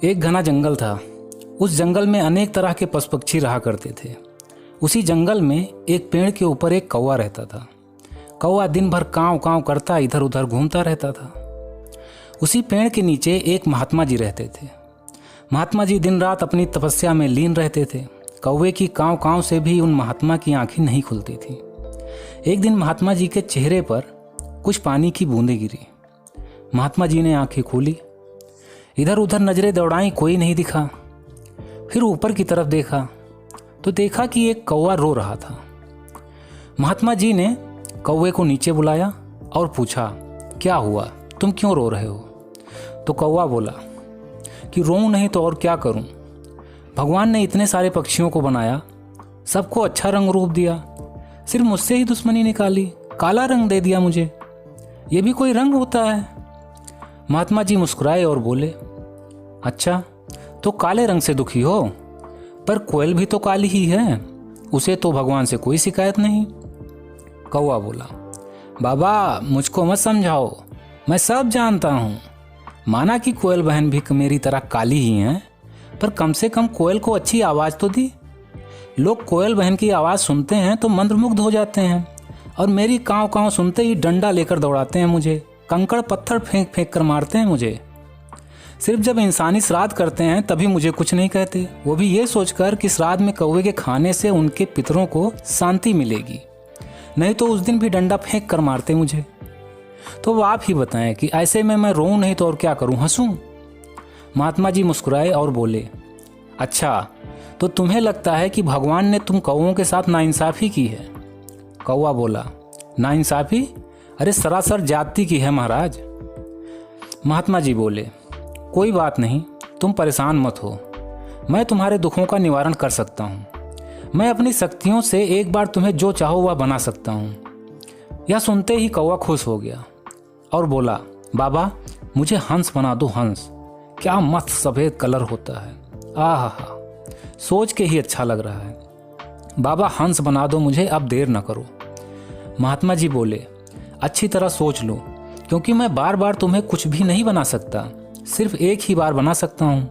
एक घना जंगल था। उस जंगल में अनेक तरह के पशु पक्षी रहा करते थे। उसी जंगल में एक पेड़ के ऊपर एक कौवा रहता था। कौवा दिन भर कांव कांव करता इधर उधर घूमता रहता था। उसी पेड़ के नीचे एक महात्मा जी रहते थे। महात्मा जी दिन रात अपनी तपस्या में लीन रहते थे। कौवे की कांव कांव से भी उन महात्मा की आंखें नहीं खुलती थी। एक दिन महात्मा जी के चेहरे पर कुछ पानी की बूंदें गिरी। महात्मा जी ने आंखें खोली, इधर उधर नजरें दौड़ाई, कोई नहीं दिखा। फिर ऊपर की तरफ देखा तो देखा कि एक कौवा रो रहा था। महात्मा जी ने कौवे को नीचे बुलाया और पूछा, क्या हुआ, तुम क्यों रो रहे हो? तो कौवा बोला कि रोऊं नहीं तो और क्या करूं? भगवान ने इतने सारे पक्षियों को बनाया, सबको अच्छा रंग रूप दिया, सिर्फ मुझसे ही दुश्मनी निकाली, काला रंग दे दिया मुझे। ये भी कोई रंग होता है? महात्मा जी मुस्कुराए और बोले, अच्छा तो काले रंग से दुखी हो, पर कोयल भी तो काली ही है, उसे तो भगवान से कोई शिकायत नहीं। कौवा बोला, बाबा मुझको मत समझाओ, मैं सब जानता हूँ। माना कि कोयल बहन भी मेरी तरह काली ही हैं, पर कम से कम कोयल को अच्छी आवाज़ तो दी। लोग कोयल बहन की आवाज़ सुनते हैं तो मंत्रमुग्ध हो जाते हैं, और मेरी काँव काँव सुनते ही डंडा लेकर दौड़ाते हैं मुझे, कंकड़ पत्थर फेंक फेंक कर मारते हैं मुझे। सिर्फ जब इंसानी श्राद्ध करते हैं तभी मुझे कुछ नहीं कहते, वो भी ये सोचकर कि श्राद्ध में कौवे के खाने से उनके पितरों को शांति मिलेगी, नहीं तो उस दिन भी डंडा फेंक कर मारते मुझे। तो वो आप ही बताएं कि ऐसे में मैं रोऊं नहीं तो और क्या करूं, हंसूं? महात्मा जी मुस्कुराए और बोले, अच्छा तो तुम्हें लगता है कि भगवान ने तुम कौवों के साथ नाइंसाफ़ी की है? कौवा बोला, नाइंसाफ़ी? अरे सरासर जाति की है महाराज। महात्मा जी बोले, कोई बात नहीं, तुम परेशान मत हो, मैं तुम्हारे दुखों का निवारण कर सकता हूँ। मैं अपनी शक्तियों से एक बार तुम्हें जो चाहो वह बना सकता हूँ। यह सुनते ही कौवा खुश हो गया और बोला, बाबा मुझे हंस बना दो, हंस। क्या मस्त सफ़ेद कलर होता है, आहा, सोच के ही अच्छा लग रहा है। बाबा हंस बना दो मुझे, अब देर न करो। महात्मा जी बोले, अच्छी तरह सोच लो, क्योंकि मैं बार बार तुम्हें कुछ भी नहीं बना सकता, सिर्फ एक ही बार बना सकता हूँ।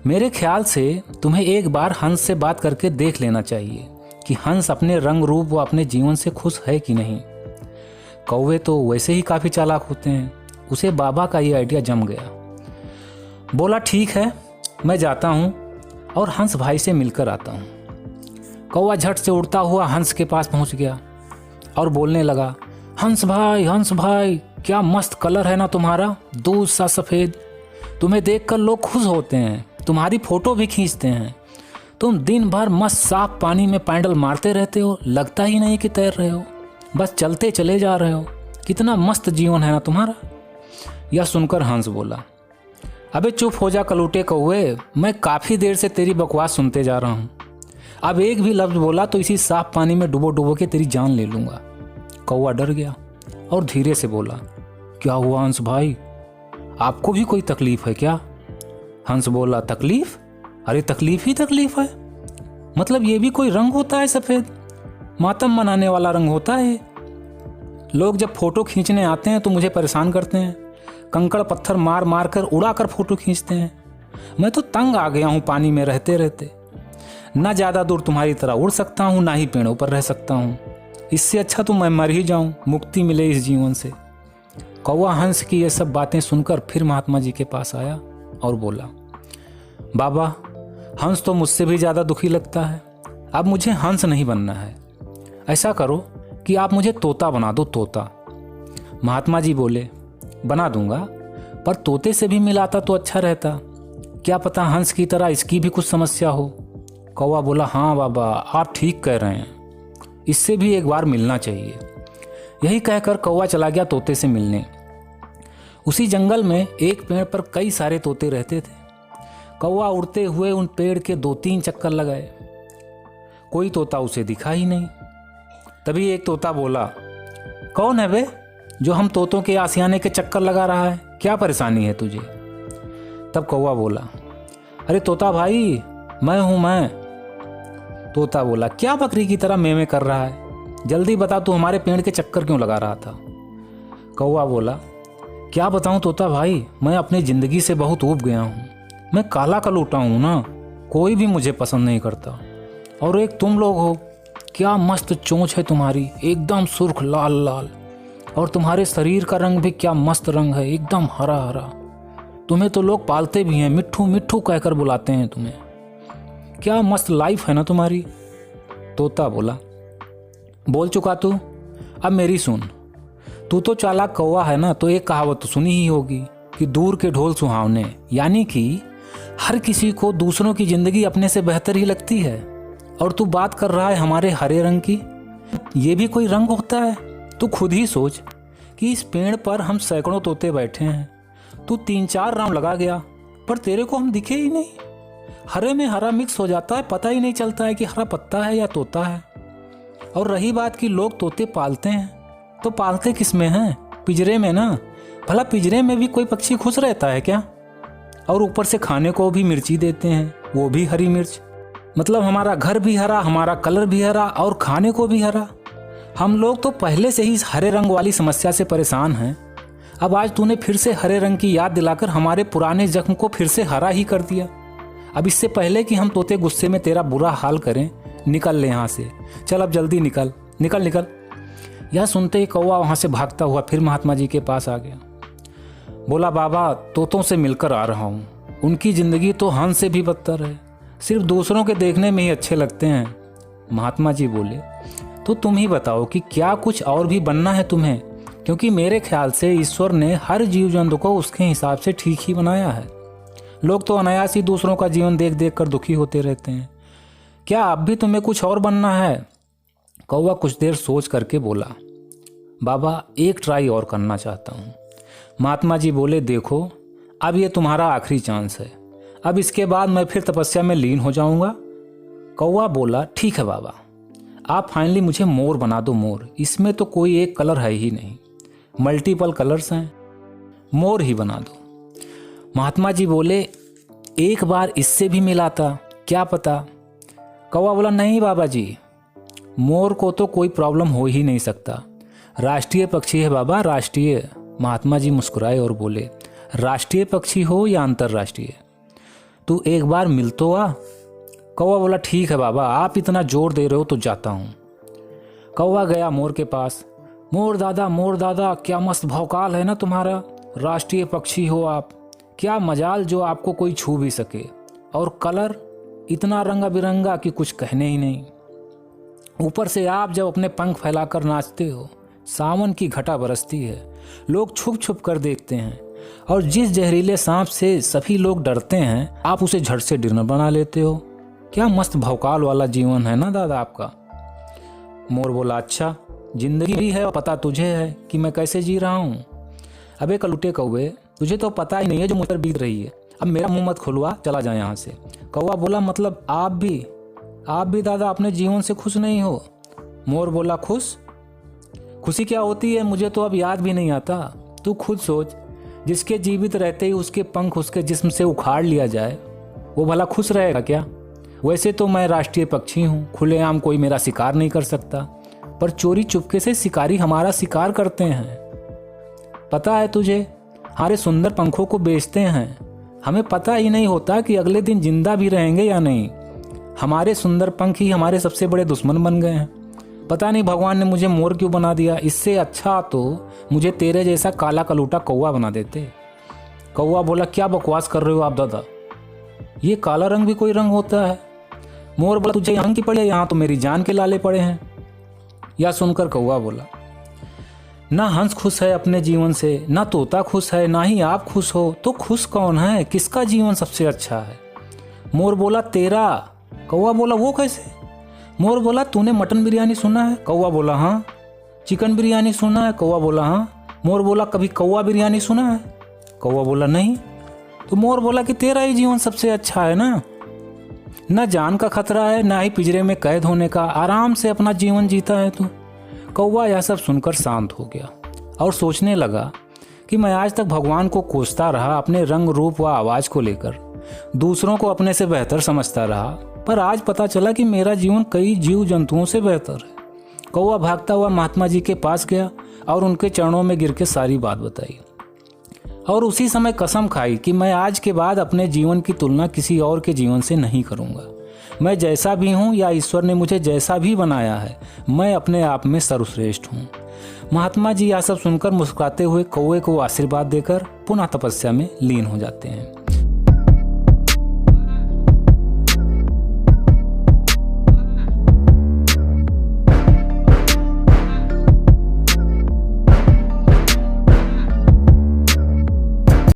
मेरे ख्याल से तुम्हें एक बार हंस से बात करके देख लेना चाहिए कि हंस अपने रंग रूप व अपने जीवन से खुश है कि नहीं। कौवे तो वैसे ही काफ़ी चालाक होते हैं, उसे बाबा का ये आइडिया जम गया। बोला, ठीक है, मैं जाता हूँ और हंस भाई से मिलकर आता हूँ। कौवा झट से उड़ता हुआ हंस के पास पहुँच गया और बोलने लगा, हंस भाई, क्या मस्त कलर है ना तुम्हारा, दूध सा सफ़ेद। तुम्हें देखकर लोग खुश होते हैं, तुम्हारी फ़ोटो भी खींचते हैं। तुम दिन भर मस्त साफ पानी में पैडल मारते रहते हो, लगता ही नहीं कि तैर रहे हो, बस चलते चले जा रहे हो। कितना मस्त जीवन है ना तुम्हारा। यह सुनकर हंस बोला, अबे चुप हो जा कलूटे कौवे, मैं काफ़ी देर से तेरी बकवास सुनते जा रहा हूँ। अब एक भी लफ्ज़ बोला तो इसी साफ पानी में डुबो डुबो के तेरी जान ले लूँगा। कौवा डर गया और धीरे से बोला, क्या हुआ हंस भाई, आपको भी कोई तकलीफ है क्या? हंस बोला, तकलीफ? अरे तकलीफ ही तकलीफ है, मतलब ये भी कोई रंग होता है सफ़ेद? मातम मनाने वाला रंग होता है। लोग जब फोटो खींचने आते हैं तो मुझे परेशान करते हैं, कंकड़ पत्थर मार मार कर उड़ा कर फोटो खींचते हैं। मैं तो तंग आ गया हूँ पानी में रहते रहते, ना ज़्यादा दूर तुम्हारी तरह उड़ सकता हूँ, ना ही पेड़ों पर रह सकता हूँ। इससे अच्छा तो मैं मर ही जाऊँ, मुक्ति मिले इस जीवन से। कौवा हंस की ये सब बातें सुनकर फिर महात्मा जी के पास आया और बोला, बाबा हंस तो मुझसे भी ज़्यादा दुखी लगता है, अब मुझे हंस नहीं बनना है। ऐसा करो कि आप मुझे तोता बना दो, तोता। महात्मा जी बोले, बना दूंगा, पर तोते से भी मिलाता तो अच्छा रहता, क्या पता हंस की तरह इसकी भी कुछ समस्या हो। कौवा बोला, हाँ बाबा आप ठीक कह रहे हैं, इससे भी एक बार मिलना चाहिए। यही कहकर कौवा चला गया तोते से मिलने। उसी जंगल में एक पेड़ पर कई सारे तोते रहते थे। कौवा उड़ते हुए उन पेड़ के 2-3 चक्कर लगाए, कोई तोता उसे दिखा ही नहीं। तभी एक तोता बोला, कौन है बे जो हम तोतों के आशियाने के चक्कर लगा रहा है, क्या परेशानी है तुझे? तब कौवा बोला, अरे तोता भाई मैं हूँ मैं। तोता बोला, क्या बकरी की तरह मेमे कर रहा है, जल्दी बता तू हमारे पेड़ के चक्कर क्यों लगा रहा था? कौवा बोला, क्या बताऊं तोता भाई, मैं अपनी ज़िंदगी से बहुत ऊब गया हूँ। मैं काला कलूटा हूँ ना, कोई भी मुझे पसंद नहीं करता। और एक तुम लोग हो, क्या मस्त चोंच है तुम्हारी, एकदम सुर्ख लाल लाल। और तुम्हारे शरीर का रंग भी क्या मस्त रंग है, एकदम हरा हरा। तुम्हें तो लोग पालते भी हैं, मिट्ठू मिट्ठू कहकर बुलाते हैं तुम्हें। क्या मस्त लाइफ है ना तुम्हारी। तोता बोला, बोल चुका तू, अब मेरी सुन। तू तो चालाक कौवा है ना, तो एक कहावत तो सुनी ही होगी कि दूर के ढोल सुहावने, यानी कि हर किसी को दूसरों की जिंदगी अपने से बेहतर ही लगती है। और तू बात कर रहा है हमारे हरे रंग की, ये भी कोई रंग होता है? तू खुद ही सोच कि इस पेड़ पर हम सैकड़ों तोते बैठे हैं, तू 3-4 राउंड लगा गया पर तेरे को हम दिखे ही नहीं। हरे में हरा मिक्स हो जाता है, पता ही नहीं चलता है कि हरा पत्ता है या तोता है। और रही बात कि लोग तोते पालते हैं, तो पालते किस में हैं? पिंजरे में ना। भला पिंजरे में भी कोई पक्षी खुश रहता है क्या? और ऊपर से खाने को भी मिर्ची देते हैं, वो भी हरी मिर्च। मतलब हमारा घर भी हरा, हमारा कलर भी हरा और खाने को भी हरा। हम लोग तो पहले से ही इस हरे रंग वाली समस्या से परेशान हैं। अब आज तूने फिर से हरे रंग की याद दिलाकर हमारे पुराने जख्म को फिर से हरा ही कर दिया। अब इससे पहले कि हम तोते गुस्से में तेरा बुरा हाल करें, निकल ले यहाँ से। चल अब जल्दी निकल निकल निकल। यह सुनते ही कौवा वहाँ से भागता हुआ फिर महात्मा जी के पास आ गया। बोला, बाबा तोतों से मिलकर आ रहा हूँ, उनकी ज़िंदगी तो हंस से भी बदतर है, सिर्फ दूसरों के देखने में ही अच्छे लगते हैं। महात्मा जी बोले, तो तुम ही बताओ कि क्या कुछ और भी बनना है तुम्हें? क्योंकि मेरे ख्याल से ईश्वर ने हर जीव जंतु को उसके हिसाब से ठीक ही बनाया है। लोग तो अनायास ही दूसरों का जीवन देख देख कर दुखी होते रहते हैं। क्या अब भी तुम्हें कुछ और बनना है? कौवा कुछ देर सोच करके बोला, बाबा एक ट्राई और करना चाहता हूँ। महात्मा जी बोले, देखो अब ये तुम्हारा आखिरी चांस है, अब इसके बाद मैं फिर तपस्या में लीन हो जाऊंगा। कौवा बोला, ठीक है बाबा, आप फाइनली मुझे मोर बना दो। मोर, इसमें तो कोई एक कलर है ही नहीं, मल्टीपल कलर्स हैं, मोर ही बना दो। महात्मा जी बोले, एक बार इससे भी मिलाता, क्या पता। कौवा बोला, नहीं बाबा जी, मोर को तो कोई प्रॉब्लम हो ही नहीं सकता, राष्ट्रीय पक्षी है बाबा, राष्ट्रीय। महात्मा जी मुस्कुराए और बोले, राष्ट्रीय पक्षी हो या अंतर्राष्ट्रीय, तू एक बार मिल तो आ। कौवा बोला, ठीक है बाबा, आप इतना जोर दे रहे हो तो जाता हूँ। कौवा गया मोर के पास। मोर दादा, क्या मस्त भौकाल है ना तुम्हारा, राष्ट्रीय पक्षी हो आप, क्या मजाल जो आपको कोई छू भी सके। और कलर इतना रंगा बिरंगा कि कुछ कहने ही नहीं। ऊपर से आप जब अपने पंख फैलाकर नाचते हो, सावन की घटा बरसती है, लोग छुप छुप कर देखते हैं, और जिस जहरीले सांप से सभी लोग डरते हैं, आप उसे झट से डिनर बना लेते हो। क्या मस्त भौकाल वाला जीवन है ना दादा आपका। मोर बोला, अच्छा जिंदगी भी है और पता तुझे है कि मैं कैसे जी रहा हूँ। अबे कलूटे कौवे, तुझे तो पता ही नहीं है जो मुझ पर बीत रही है, अब मेरा मुंह मत खुलवा, चला जा यहाँ से। कौवा बोला, मतलब आप भी दादा अपने जीवन से खुश नहीं हो? मोर बोला, खुशी क्या होती है मुझे तो अब याद भी नहीं आता। तू खुद सोच, जिसके जीवित रहते ही उसके पंख उसके जिस्म से उखाड़ लिया जाए, वो भला खुश रहेगा क्या? वैसे तो मैं राष्ट्रीय पक्षी हूँ, खुलेआम कोई मेरा शिकार नहीं कर सकता, पर चोरी चुपके से शिकारी हमारा शिकार करते हैं। पता है तुझे, हमारे सुंदर पंखों को बेचते हैं, हमें पता ही नहीं होता कि अगले दिन जिंदा भी रहेंगे या नहीं। हमारे सुंदर पंख ही हमारे सबसे बड़े दुश्मन बन गए हैं। पता नहीं भगवान ने मुझे मोर क्यों बना दिया, इससे अच्छा तो मुझे तेरे जैसा काला कलूटा कौवा बना देते। कौवा बोला, क्या बकवास कर रहे हो आप दादा, ये काला रंग भी कोई रंग होता है? मोर बोला, तुझे यहाँ की पड़े, यहाँ तो मेरी जान के लाले पड़े हैं। यह सुनकर कौवा बोला, ना हंस खुश है अपने जीवन से, ना तोता खुश है, ना ही आप खुश हो, तो खुश कौन है? किसका जीवन सबसे अच्छा है? मोर बोला, तेरा। कौवा बोला, वो कैसे? मोर बोला, तूने मटन बिरयानी सुना है? कौवा बोला, हाँ। चिकन बिरयानी सुना है? कौवा बोला, हाँ। मोर बोला, कभी कौवा बिरयानी सुना है? कौवा बोला, नहीं। तो मोर बोला कि तेरा ही जीवन सबसे अच्छा है ना, ना जान का खतरा है, ना ही पिंजरे में कैद होने का, आराम से अपना जीवन जीता है तू। कौवा यह सब सुनकर शांत हो गया और सोचने लगा कि मैं आज तक भगवान को कोसता रहा अपने रंग रूप व आवाज़ को लेकर, दूसरों को अपने से बेहतर समझता रहा, पर आज पता चला कि मेरा जीवन कई जीव जंतुओं से बेहतर है। कौवा भागता हुआ महात्मा जी के पास गया और उनके चरणों में गिर के सारी बात बताई। और उसी समय कसम खाई कि मैं आज के बाद अपने जीवन की तुलना किसी और के जीवन से नहीं करूँगा। मैं जैसा भी हूँ या ईश्वर ने मुझे जैसा भी बनाया है, मैं अपने आप में सर्वश्रेष्ठ हूँ। महात्मा जी यह सब सुनकर मुस्कुराते हुए कौवे को आशीर्वाद देकर पुनः तपस्या में लीन हो जाते हैं।